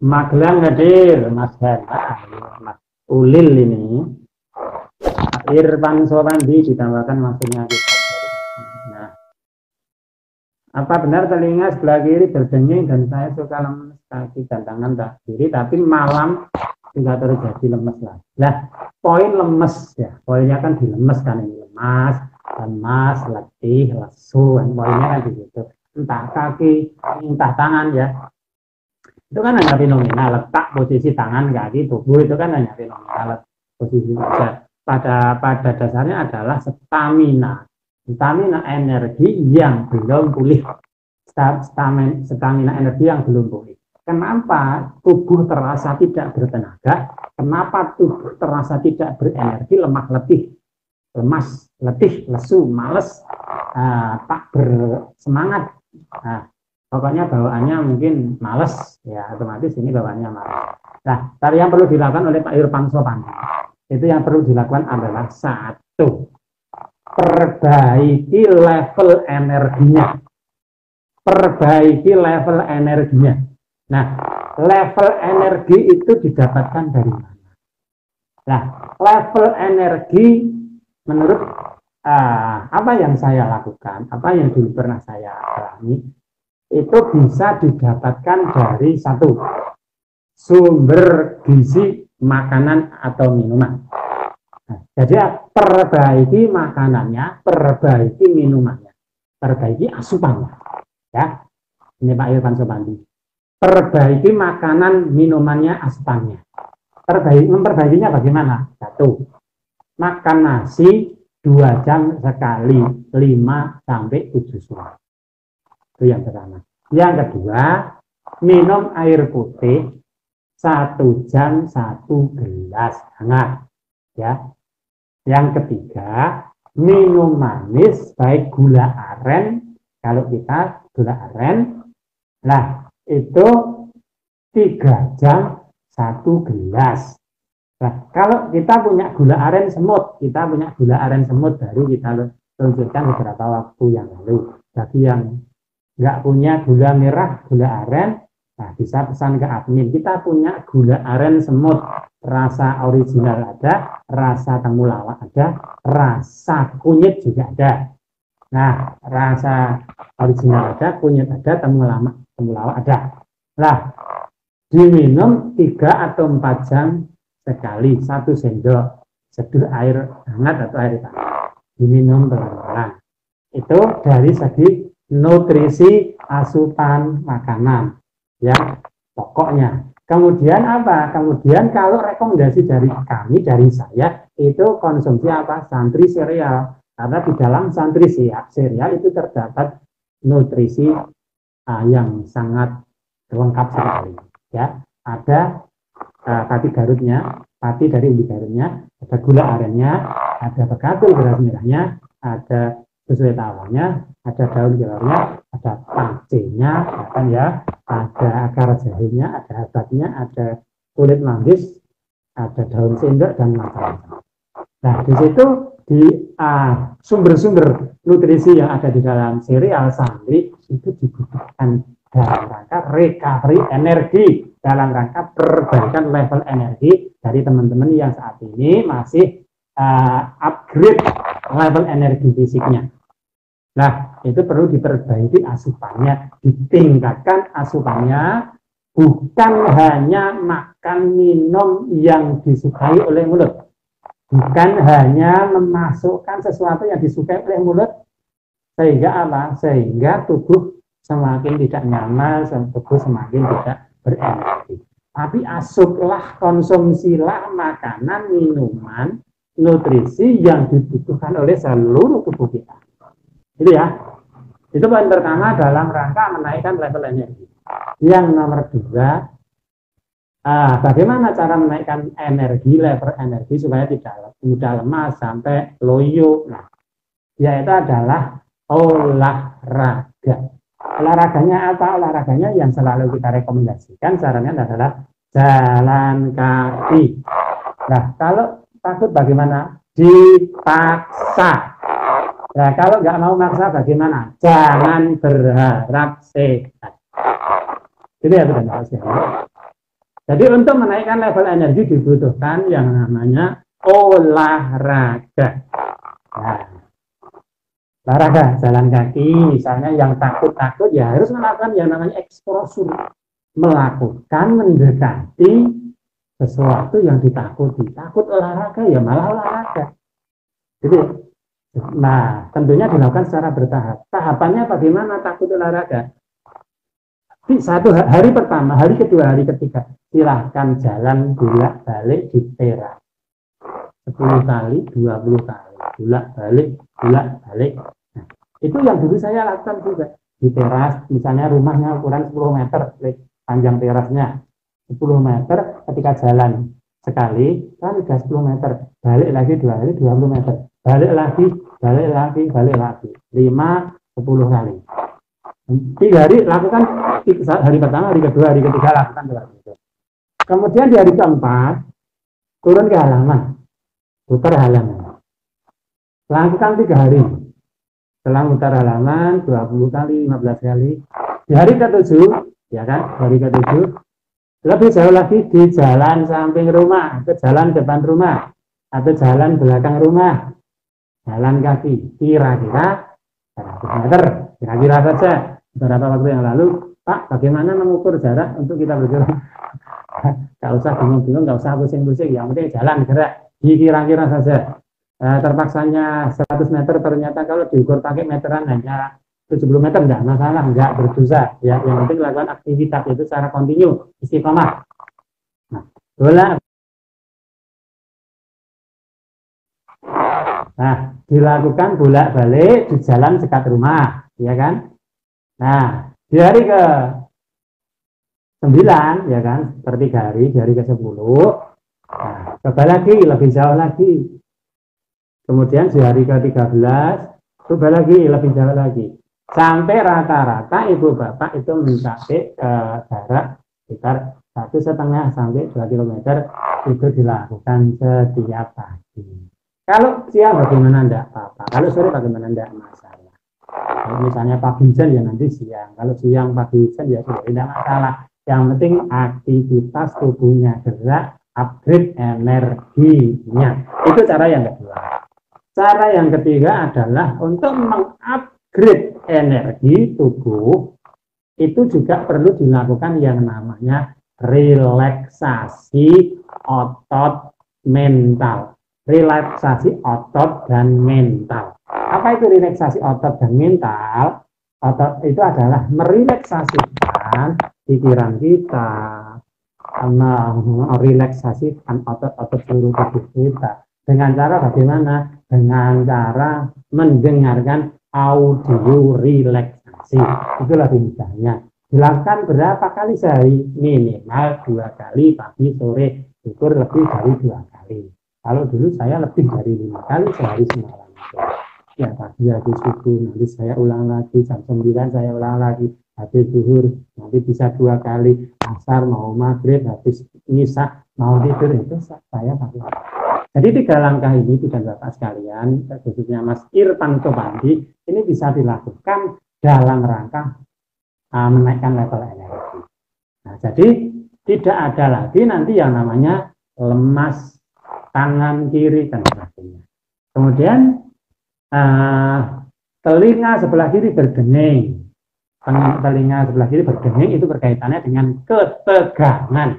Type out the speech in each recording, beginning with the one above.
Magelang hadir, Mas Hana, Mas Ulil ini. Irfan Sopandi ditambahkan maksudnya kita. Nah, apa benar telinga sebelah kiri berdenging dan saya suka lemes kaki dan tangan tak kiri, tapi malam juga terjadi lemes lah. Nah, poin lemes ya, poinnya kan di lemes kan ini lemas, letih, lesu, poinnya kan di situ. Entah kaki, entah tangan ya. Itu kan hanya fenomena letak posisi tangan, kaki, tubuh itu kan hanya fenomena posisi saja. Pada dasarnya adalah stamina energi yang belum pulih, stamina energi yang belum pulih. Kenapa tubuh terasa tidak bertenaga? Kenapa tubuh terasa tidak berenergi, lemah letih, lemas, letih, lesu, males, tak bersemangat. Nah, pokoknya bawaannya mungkin males, ya otomatis ini bawaannya males. Nah, tadi yang perlu dilakukan oleh Pak Irfan Sopandi, itu yang perlu dilakukan adalah satu, perbaiki level energinya. Perbaiki level energinya. Nah, level energi itu didapatkan dari mana? Nah, level energi menurut apa yang saya lakukan, apa yang dulu pernah saya alami, itu bisa didapatkan dari satu, sumber gizi makanan atau minuman. Nah, jadi perbaiki makanannya, perbaiki minumannya, perbaiki asupannya. Ya, ini Pak Irfan Sopandi. Perbaiki makanan minumannya, asupannya. Memperbaikinya bagaimana? Satu, makan nasi 2 jam sekali, 5 sampai 7 suap. Itu yang pertama. Yang kedua, minum air putih 1 jam 1 gelas hangat, ya. Yang ketiga, minum manis baik gula aren, kalau kita gula aren, nah itu 3 jam 1 gelas. Nah, kalau kita punya gula aren semut, baru kita luncurkan beberapa waktu yang lalu. Bagi yang nggak punya gula merah, gula aren, nah bisa pesan ke admin. Kita punya gula aren semut, rasa original ada, rasa temulawak ada, rasa kunyit juga ada. Nah, rasa original ada, kunyit ada, temulawak ada. Nah, diminum 3 atau 4 jam sekali, 1 sendok seduh air hangat atau air panas. Diminum pelan-pelan. Itu dari segi nutrisi asupan makanan yang pokoknya. Kemudian apa? Kemudian kalau rekomendasi dari kami, dari saya, itu konsumsi apa? Santri sereal. Karena di dalam santri sereal itu terdapat nutrisi yang sangat lengkap sekali. Ya, ada pati garutnya, pati dari umbi garutnya, ada gula arennya, ada pegatul beras merahnya, ada sesuai tawanya, ada daun kelornya, ada pacenya, ya, ada akar jahenya, ada habatnya, ada kulit manggis, ada daun sendok dan macam-macam. Nah, di situ di sumber-sumber nutrisi yang ada di dalam sereal santri itu dibutuhkan dalam rangka recovery energi, dalam rangka perbaikan level energi dari teman-teman yang saat ini masih upgrade level energi fisiknya. Nah, itu perlu diperbaiki asupannya, ditingkatkan asupannya, bukan hanya makan minum yang disukai oleh mulut, bukan hanya memasukkan sesuatu yang disukai oleh mulut, sehingga apa? Sehingga tubuh semakin tidak nyaman, tubuh semakin tidak berenergi. Tapi asuplah, konsumsilah makanan, minuman, nutrisi yang dibutuhkan oleh seluruh tubuh kita. Itu ya. Itu poin pertama dalam rangka menaikkan level energi. Yang nomor 2, bagaimana cara menaikkan energi, level energi supaya tidak mudah lemas sampai loyo. Nah, yaitu adalah olahraga. Olahraganya apa? Olahraganya yang selalu kita rekomendasikan caranya adalah jalan kaki. Nah, kalau takut bagaimana? Dipaksa. Nah, kalau nggak mau maksa bagaimana? Jangan berharap sehat. Itu ya, benar. Jadi untuk menaikkan level energi dibutuhkan yang namanya olahraga. Nah, olahraga jalan kaki, misalnya yang takut-takut ya harus melakukan yang namanya eksplosur, melakukan mendekati sesuatu yang ditakuti. Takut olahraga ya malah olahraga. Jadi, nah tentunya dilakukan secara bertahap. Tahapannya bagaimana takut olahraga? Di satu hari pertama, hari kedua, hari ketiga, silahkan jalan bolak-balik di teras 10 kali, 20 kali, bolak-balik, bolak-balik. Nah, itu yang dulu saya lakukan juga di teras, misalnya rumahnya ukuran 10 meter, panjang terasnya 10 meter, ketika jalan sekali, kan udah 10 meter, balik lagi 2 kali, 20 meter, balik lagi, balik lagi, balik lagi, 5, 10 kali. 3 hari lakukan, hari pertama, hari kedua, hari ketiga lakukan seperti itu. Kemudian di hari keempat, turun ke halaman, putar halaman. Lakukan 3 hari. Setelah putar halaman 20 kali, 15 kali. Di hari ke-7, ya kan? Hari ke-7, lebih jauh lagi di jalan samping rumah, atau jalan depan rumah, atau jalan belakang rumah. Jalan kaki, kira-kira 100 meter. Kira-kira saja. Beberapa waktu yang lalu, Pak, bagaimana mengukur jarak untuk kita berjalan? Gak usah bingung-bingung, gak usah pusing-pusing. Yang penting jalan, gerak. Kira-kira saja. Terpaksanya 100 meter, ternyata kalau diukur pakai meteran hanya 70 meter, enggak masalah, enggak berdosa. Ya, yang penting lakukan aktivitas itu secara kontinu, istiqomah. Nah, bola. Nah, dilakukan bolak-balik di jalan dekat rumah, ya kan? Nah, di hari ke-9, ya kan, per 3 hari, di hari ke-10, nah, coba lagi, lebih jauh lagi. Kemudian di hari ke-13, coba lagi, lebih jauh lagi. Sampai rata-rata ibu bapak itu mencapai jarak sekitar 1,5 sampai 2 kilometer itu dilakukan setiap pagi. Kalau siang bagaimana, enggak apa-apa. Kalau sore bagaimana, enggak masalah. Kalau misalnya pagi hujan ya nanti siang. Kalau siang pagi hujan ya sudah tidak masalah. Yang penting aktivitas tubuhnya gerak, upgrade energinya. Itu cara yang kedua. Cara yang ketiga adalah untuk mengupgrade energi tubuh, itu juga perlu dilakukan yang namanya relaksasi otot mental. Relaksasi otot dan mental. Apa itu relaksasi otot dan mental? Otot itu adalah merelaksasikan pikiran kita, merelaksasikan otot-otot seluruh tubuh kita. Dengan cara bagaimana? Dengan cara mendengarkan audio relaksasi. Itulah misalnya. Dilakukan berapa kali sehari? Minimal 2 kali pagi, sore. Syukur lebih dari 2 kali. Kalau dulu saya lebih dari 5 kali sehari semalam. Ya pagi habis subuh, nanti saya ulang lagi, jam 9 saya ulang lagi, habis zuhur, nanti bisa 2 kali, asar mau maghrib, habis nisa mau tidur, itu saya pakai. Jadi 3 langkah ini, tidak Bapak sekalian, khususnya Mas Irfan Tobandi, ini bisa dilakukan dalam rangka menaikkan level energi. Nah, jadi tidak ada lagi nanti yang namanya lemas tangan kiri dan sebagainya. Kemudian telinga sebelah kiri berdenging. Telinga sebelah kiri berdenging itu berkaitannya dengan ketegangan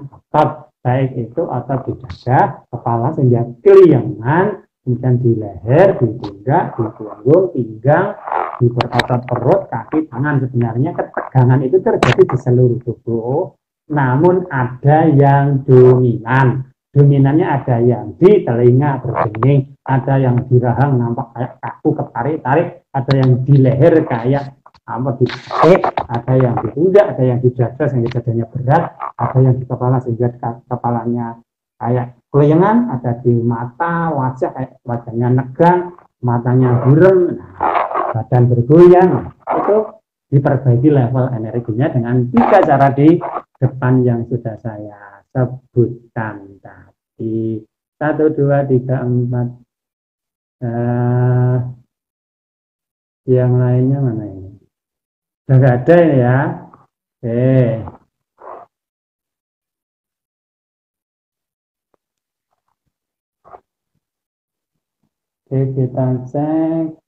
otot, baik itu otot di dada, kepala sehingga keliengan, kemudian di leher, di pundak, di punggung, pinggang, di otot perut, kaki, tangan. Sebenarnya ketegangan itu terjadi di seluruh tubuh, namun ada yang dominan. Dominannya ada yang di telinga berdenging, ada yang di rahang nampak kayak kaku ketarik-tarik, ada yang di leher kayak apa di kaki, ada yang di pundak, ada yang di dada sehingga dadanya berat, ada yang di kepala sehingga kepalanya kayak keliengan, ada di mata, wajah kayak wajahnya negang, matanya buram, badan bergoyang. Itu diperbaiki level energinya dengan 3 cara di depan yang sudah saya sebutkan tadi. 1, 2, 3, 4. Yang lainnya mana ini? Sudah nggak ada ini ya. Oke. Oke, kita cek.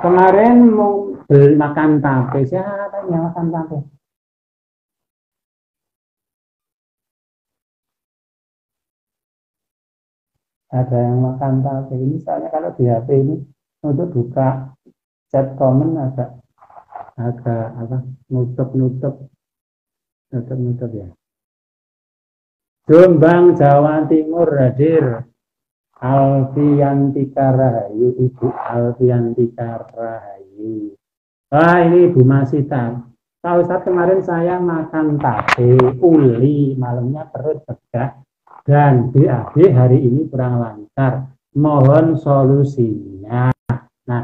Kemarin mau beli makan tape, siapa yang makan tape? Ada yang makan tape ini, soalnya kalau di HP ini untuk buka chat comment agak apa nutup ya. Jombang Jawa Timur hadir Alfiantika Rahayu, Ibu Alfiantika Rahayu. Wah, ini Ibu Masita. Pak Ustadz, kemarin saya makan tape uli, malamnya perut begah dan BAB hari ini kurang lancar. Mohon solusinya. Nah,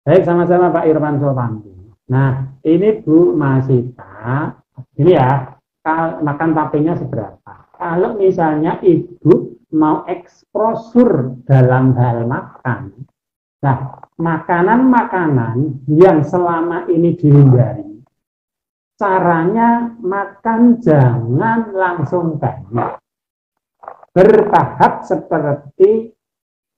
baik, sama-sama Pak Irwan Sopandi. Nah, ini Bu Masita, ini ya, makan tapenya seberapa? Kalau misalnya Ibu mau eksposur dalam hal makan, nah, makanan-makanan yang selama ini dihindari, caranya makan jangan langsung banyak. Bertahap seperti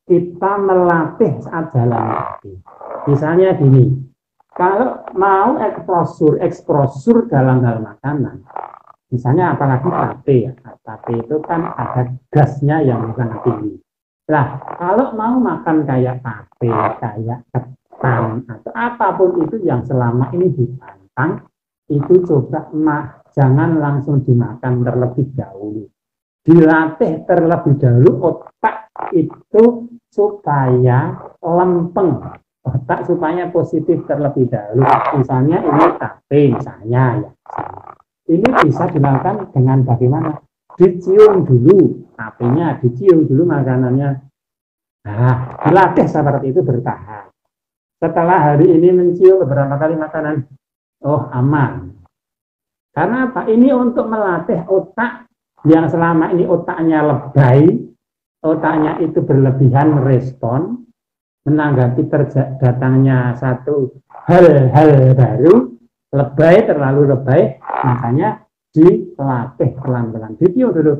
kita melatih saat jalan kaki. Misalnya gini, kalau mau eksposur dalam hal makanan, misalnya apalagi tape ya, tape itu kan ada gasnya yang sangat tinggi. Nah, kalau mau makan kayak tape, kayak ketan, atau apapun itu yang selama ini dipantang, itu coba jangan langsung dimakan terlebih dahulu. Dilatih terlebih dahulu otak itu supaya lempeng, otak supaya positif terlebih dahulu. Misalnya ini tape, misalnya ya. Ini bisa dilakukan dengan bagaimana? Dicium dulu tapenya, dicium dulu makanannya. Nah, dilatih seperti itu bertahap. Setelah hari ini mencium beberapa kali makanan, oh aman. Karena apa? Ini untuk melatih otak yang selama ini otaknya lebay, otaknya itu berlebihan respon, menanggapi datangnya satu hal-hal baru, lebay, terlalu lebay, makanya dilatih pelan-pelan. Dicium dulu,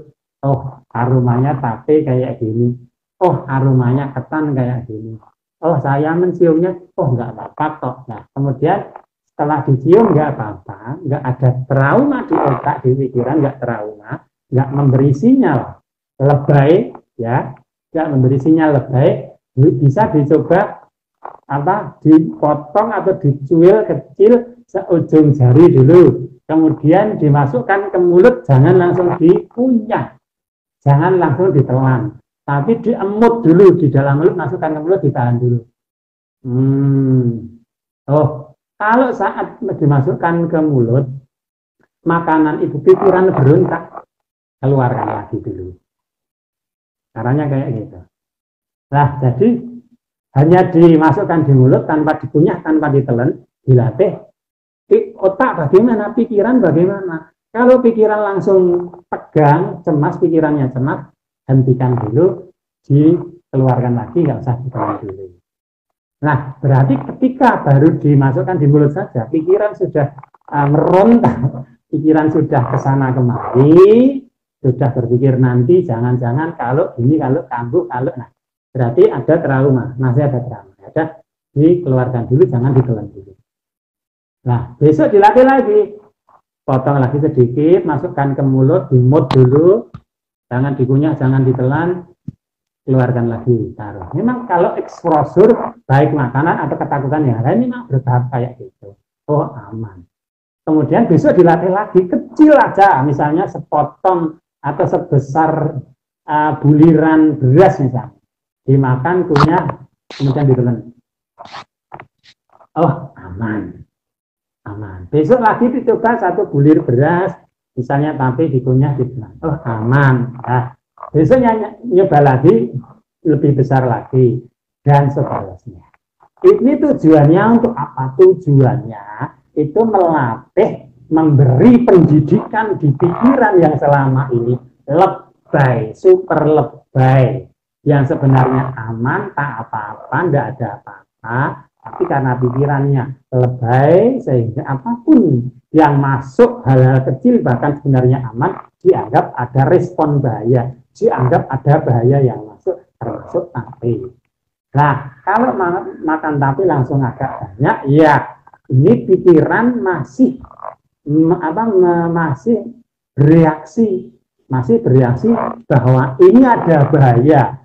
oh aromanya tape kayak gini, oh aromanya ketan kayak gini, oh saya menciumnya, oh nggak apa-apa kok. Nah kemudian setelah dicium nggak apa-apa, nggak ada trauma di otak, di pikiran nggak trauma, nggak memberi sinyal lebay, ya, nggak memberi sinyal lebay, bisa dicoba apa dipotong atau dicuil kecil seujung jari dulu, kemudian dimasukkan ke mulut, jangan langsung dikunyah, jangan langsung ditelan, tapi diemut dulu di dalam mulut, masukkan ke mulut, ditahan dulu. Oh, kalau saat dimasukkan ke mulut, makanan itu pikiran berontak, keluarkan lagi dulu. Caranya kayak gitu. Nah, jadi hanya dimasukkan di mulut tanpa dikunyah, tanpa ditelan, dilatih. Otak bagaimana, pikiran bagaimana. Kalau pikiran langsung tegang, cemas, pikirannya cemas, hentikan dulu, dikeluarkan lagi, nggak usah ditelan dulu. Nah, berarti ketika baru dimasukkan di mulut saja, pikiran sudah meronta, pikiran sudah kesana kemari, sudah berpikir nanti, jangan-jangan kalau ini, kalau kambuh, kalau, nah, berarti ada trauma, masih ada trauma. Ada, dikeluarkan dulu, jangan ditelan dulu. Nah, besok dilatih lagi, potong lagi sedikit, masukkan ke mulut, dimut dulu, jangan dikunyah, jangan ditelan, keluarkan lagi, taruh. Memang kalau eksposur, baik makanan atau ketakutan yang lain, memang bertahap kayak gitu. Oh, aman. Kemudian besok dilatih lagi, kecil aja, misalnya sepotong atau sebesar buliran beras misalnya. Dimakan, kunyah, kemudian ditelan. Oh, aman. Aman. Besok lagi dicoba satu bulir beras, misalnya tape dikunyah, ditelan. Oh, aman. Nah, besoknya nyoba lagi, lebih besar lagi, dan seterusnya. Ini tujuannya untuk apa? Tujuannya itu melatih, memberi pendidikan di pikiran yang selama ini lebay, super lebay, yang sebenarnya aman, tak apa-apa, tidak ada apa-apa, tapi karena pikirannya lebay, sehingga apapun yang masuk hal-hal kecil, bahkan sebenarnya aman, dianggap ada respon bahaya, dianggap ada bahaya yang masuk, termasuk tape. Nah, kalau makan tape langsung agak banyak, ya ini pikiran masih masih bereaksi bahwa ini ada bahaya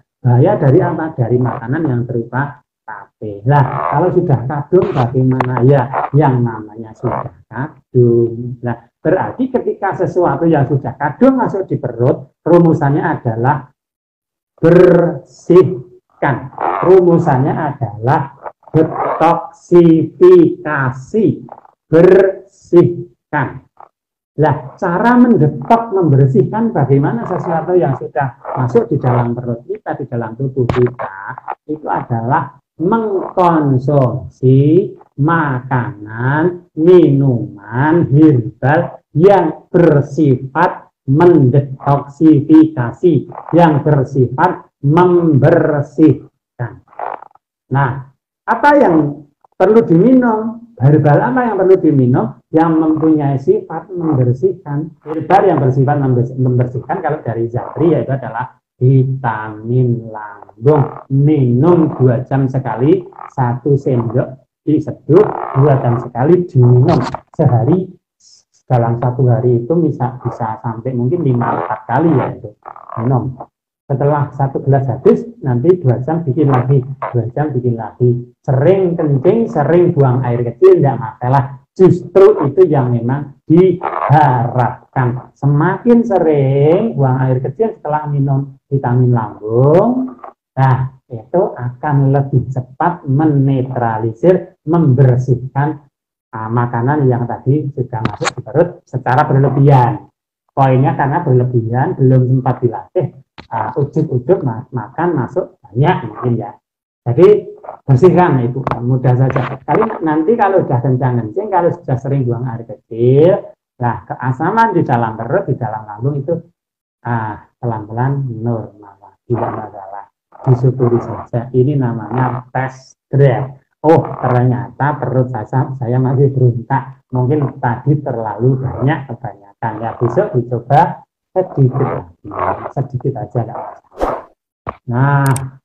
dari apa? Dari makanan yang berupa tape. Nah, kalau sudah kadung bagaimana ya? Yang namanya sudah kadung. Nah, berarti ketika sesuatu yang sudah kadung masuk di perut, rumusannya adalah bersihkan. Rumusannya adalah detoksifikasi, bersihkan. Nah, cara mendetok, membersihkan bagaimana sesuatu yang sudah masuk di dalam perut kita, di dalam tubuh kita, itu adalah mengkonsumsi makanan, minuman, herbal yang bersifat mendetoksifikasi, yang bersifat membersihkan. Nah, apa yang perlu diminum? Herbal apa yang perlu diminum? Yang mempunyai sifat membersihkan. Herbal yang bersifat membersihkan kalau dari Zatri yaitu adalah vitamin lambung. Minum 2 jam sekali, 1 sendok diseduh, 2 jam sekali diminum. Sehari dalam 1 hari itu bisa sampai mungkin 5-4 kali ya itu minum. Setelah 1 gelas habis, nanti 2 jam bikin lagi, 2 jam bikin lagi. Sering kencing, sering buang air kecil, tidak masalah. Justru itu yang memang diharapkan. Semakin sering buang air kecil setelah minum vitamin lambung, nah itu akan lebih cepat menetralisir, membersihkan makanan yang tadi sudah masuk di perut secara berlebihan. Poinnya karena berlebihan, belum sempat dilatih, ujuk-ujuk makan masuk banyak mungkin ya. Jadi bersihkan itu mudah saja. Nanti kalau sudah kencang-kencing, kalau sudah sering buang air kecil, nah keasaman di dalam perut, di dalam lambung itu pelan-pelan normal, tidak masalah. Disyukuri saja. Ini namanya tes drive. Oh ternyata perut saya masih berontak. Mungkin tadi terlalu banyak kebanyakan. Ya besok dicoba sedikit aja, nggak masalah. Nah.